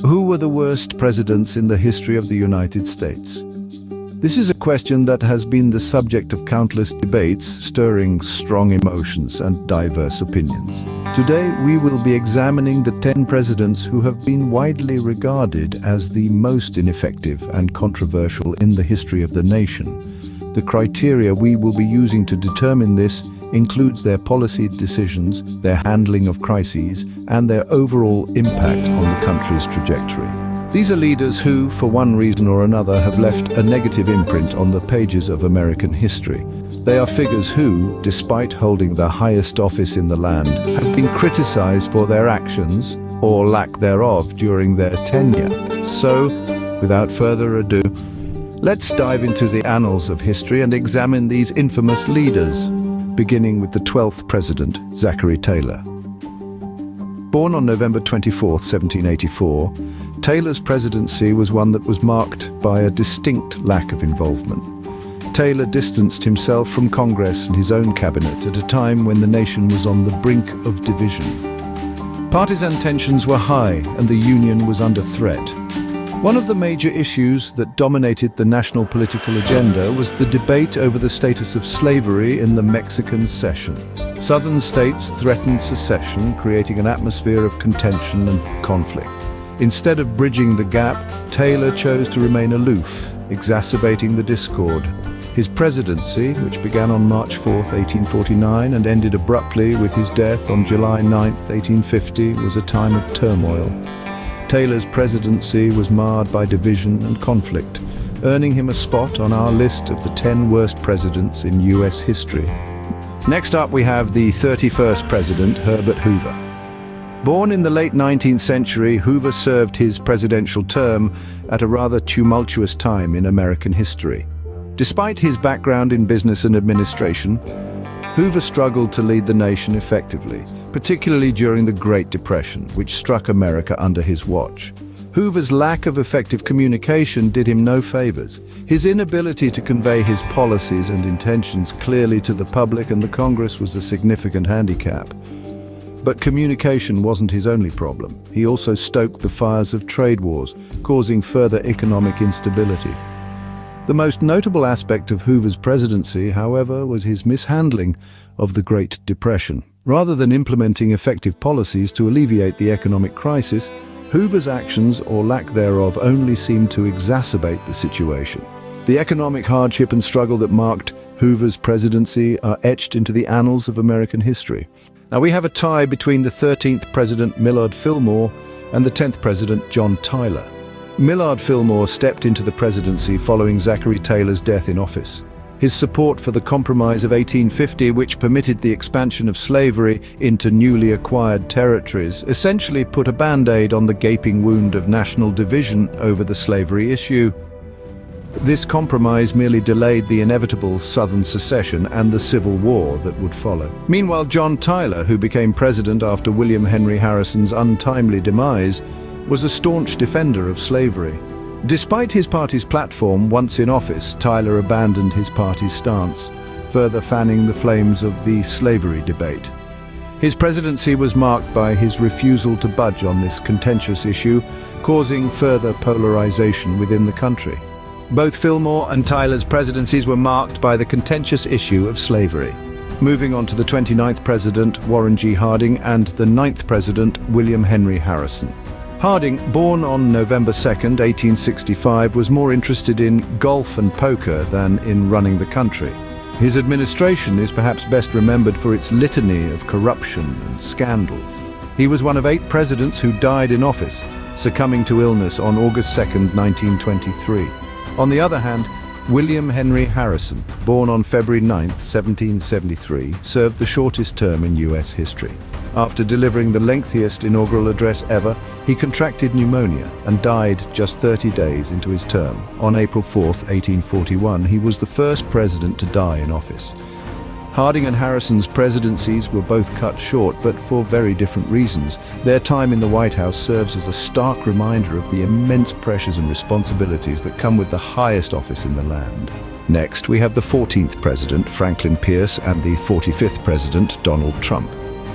Who were the worst presidents in the history of the United States? This is a question that has been the subject of countless debates, stirring strong emotions and diverse opinions. Today, we will be examining the 10 presidents who have been widely regarded as the most ineffective and controversial in the history of the nation. The criteria we will be using to determine this includes their policy decisions, their handling of crises, and their overall impact on the country's trajectory. These are leaders who, for one reason or another, have left a negative imprint on the pages of American history. They are figures who, despite holding the highest office in the land, have been criticized for their actions, or lack thereof, during their tenure. So, without further ado, let's dive into the annals of history and examine these infamous leaders, beginning with the 12th president, Zachary Taylor. Born on November 24, 1784, Taylor's presidency was one that was marked by a distinct lack of involvement. Taylor distanced himself from Congress and his own cabinet at a time when the nation was on the brink of division. Partisan tensions were high and the Union was under threat. One of the major issues that dominated the national political agenda was the debate over the status of slavery in the Mexican Cession. Southern states threatened secession, creating an atmosphere of contention and conflict. Instead of bridging the gap, Taylor chose to remain aloof, exacerbating the discord. His presidency, which began on March 4, 1849 and ended abruptly with his death on July 9, 1850, was a time of turmoil. Taylor's presidency was marred by division and conflict, earning him a spot on our list of the 10 worst presidents in US history. Next up, we have the 31st president, Herbert Hoover. Born in the late 19th century, Hoover served his presidential term at a rather tumultuous time in American history. Despite his background in business and administration, Hoover struggled to lead the nation effectively, particularly during the Great Depression, which struck America under his watch. Hoover's lack of effective communication did him no favors. His inability to convey his policies and intentions clearly to the public and the Congress was a significant handicap. But communication wasn't his only problem. He also stoked the fires of trade wars, causing further economic instability. The most notable aspect of Hoover's presidency, however, was his mishandling of the Great Depression. Rather than implementing effective policies to alleviate the economic crisis, Hoover's actions, or lack thereof, only seemed to exacerbate the situation. The economic hardship and struggle that marked Hoover's presidency are etched into the annals of American history. Now, we have a tie between the 13th President Millard Fillmore and the 10th President John Tyler. Millard Fillmore stepped into the presidency following Zachary Taylor's death in office. His support for the Compromise of 1850, which permitted the expansion of slavery into newly acquired territories, essentially put a band-aid on the gaping wound of national division over the slavery issue. This compromise merely delayed the inevitable Southern secession and the Civil War that would follow. Meanwhile, John Tyler, who became president after William Henry Harrison's untimely demise, was a staunch defender of slavery. Despite his party's platform, once in office, Tyler abandoned his party's stance, further fanning the flames of the slavery debate. His presidency was marked by his refusal to budge on this contentious issue, causing further polarization within the country. Both Fillmore and Tyler's presidencies were marked by the contentious issue of slavery. Moving on to the 29th president, Warren G. Harding, and the 9th president, William Henry Harrison. Harding, born on November 2, 1865, was more interested in golf and poker than in running the country. His administration is perhaps best remembered for its litany of corruption and scandals. He was one of 8 presidents who died in office, succumbing to illness on August 2, 1923. On the other hand, William Henry Harrison, born on February 9, 1773, served the shortest term in US history. After delivering the lengthiest inaugural address ever, he contracted pneumonia and died just 30 days into his term. On April 4, 1841, he was the first president to die in office. Harding and Harrison's presidencies were both cut short, but for very different reasons. Their time in the White House serves as a stark reminder of the immense pressures and responsibilities that come with the highest office in the land. Next, we have the 14th president, Franklin Pierce, and the 45th president, Donald Trump.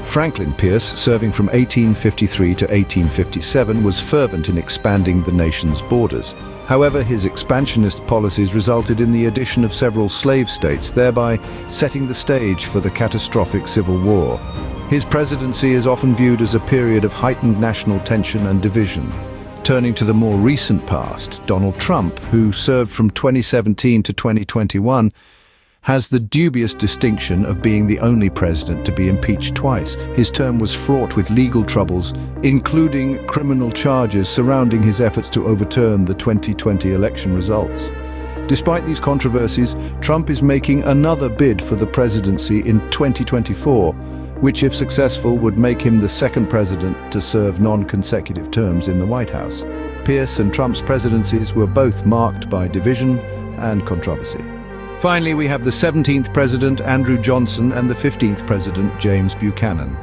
Franklin Pierce, serving from 1853 to 1857, was fervent in expanding the nation's borders. However, his expansionist policies resulted in the addition of several slave states, thereby setting the stage for the catastrophic Civil War. His presidency is often viewed as a period of heightened national tension and division. Turning to the more recent past, Donald Trump, who served from 2017 to 2021, has the dubious distinction of being the only president to be impeached twice. His term was fraught with legal troubles, including criminal charges surrounding his efforts to overturn the 2020 election results. Despite these controversies, Trump is making another bid for the presidency in 2024, which, if successful, would make him the second president to serve non-consecutive terms in the White House. Pierce and Trump's presidencies were both marked by division and controversy. Finally, we have the 17th President, Andrew Johnson, and the 15th President, James Buchanan.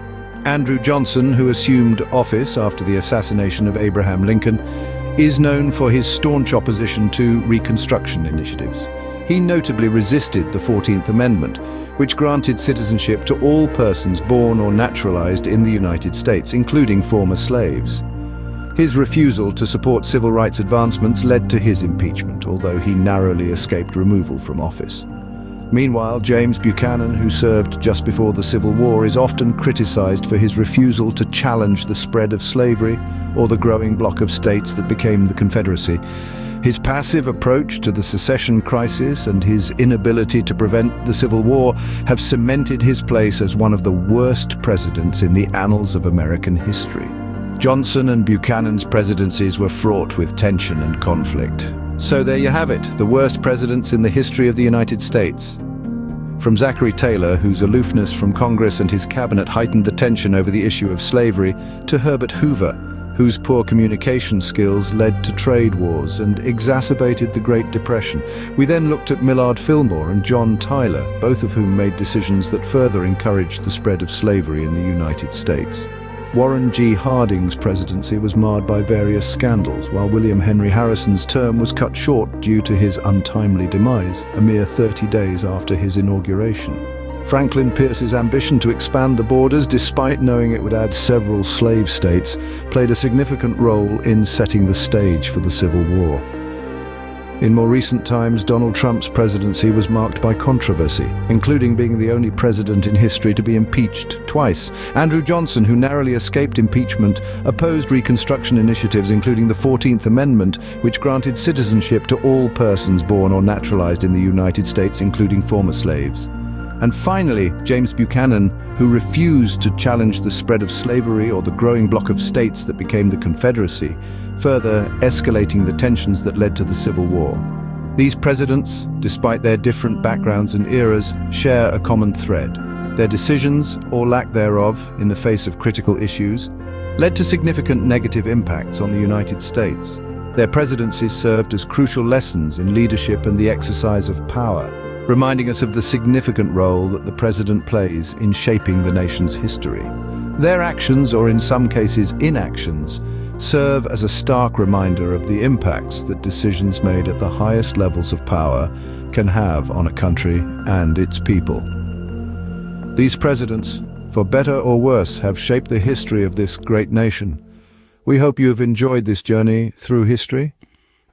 Andrew Johnson, who assumed office after the assassination of Abraham Lincoln, is known for his staunch opposition to Reconstruction initiatives. He notably resisted the 14th Amendment, which granted citizenship to all persons born or naturalized in the United States, including former slaves. His refusal to support civil rights advancements led to his impeachment, although he narrowly escaped removal from office. Meanwhile, James Buchanan, who served just before the Civil War, is often criticized for his refusal to challenge the spread of slavery or the growing bloc of states that became the Confederacy. His passive approach to the secession crisis and his inability to prevent the Civil War have cemented his place as one of the worst presidents in the annals of American history. Johnson and Buchanan's presidencies were fraught with tension and conflict. So there you have it, the worst presidents in the history of the United States. From Zachary Taylor, whose aloofness from Congress and his cabinet heightened the tension over the issue of slavery, to Herbert Hoover, whose poor communication skills led to trade wars and exacerbated the Great Depression. We then looked at Millard Fillmore and John Tyler, both of whom made decisions that further encouraged the spread of slavery in the United States. Warren G. Harding's presidency was marred by various scandals, while William Henry Harrison's term was cut short due to his untimely demise, a mere 30 days after his inauguration. Franklin Pierce's ambition to expand the borders, despite knowing it would add several slave states, played a significant role in setting the stage for the Civil War. In more recent times, Donald Trump's presidency was marked by controversy, including being the only president in history to be impeached twice. Andrew Johnson, who narrowly escaped impeachment, opposed Reconstruction initiatives, including the 14th Amendment, which granted citizenship to all persons born or naturalized in the United States, including former slaves. And finally, James Buchanan, who refused to challenge the spread of slavery or the growing bloc of states that became the Confederacy, further escalating the tensions that led to the Civil War. These presidents, despite their different backgrounds and eras, share a common thread. Their decisions, or lack thereof, in the face of critical issues, led to significant negative impacts on the United States. Their presidencies served as crucial lessons in leadership and the exercise of power, reminding us of the significant role that the president plays in shaping the nation's history. Their actions, or in some cases inactions, serve as a stark reminder of the impacts that decisions made at the highest levels of power can have on a country and its people. These presidents, for better or worse, have shaped the history of this great nation. We hope you have enjoyed this journey through history.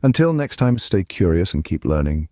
Until next time, stay curious and keep learning.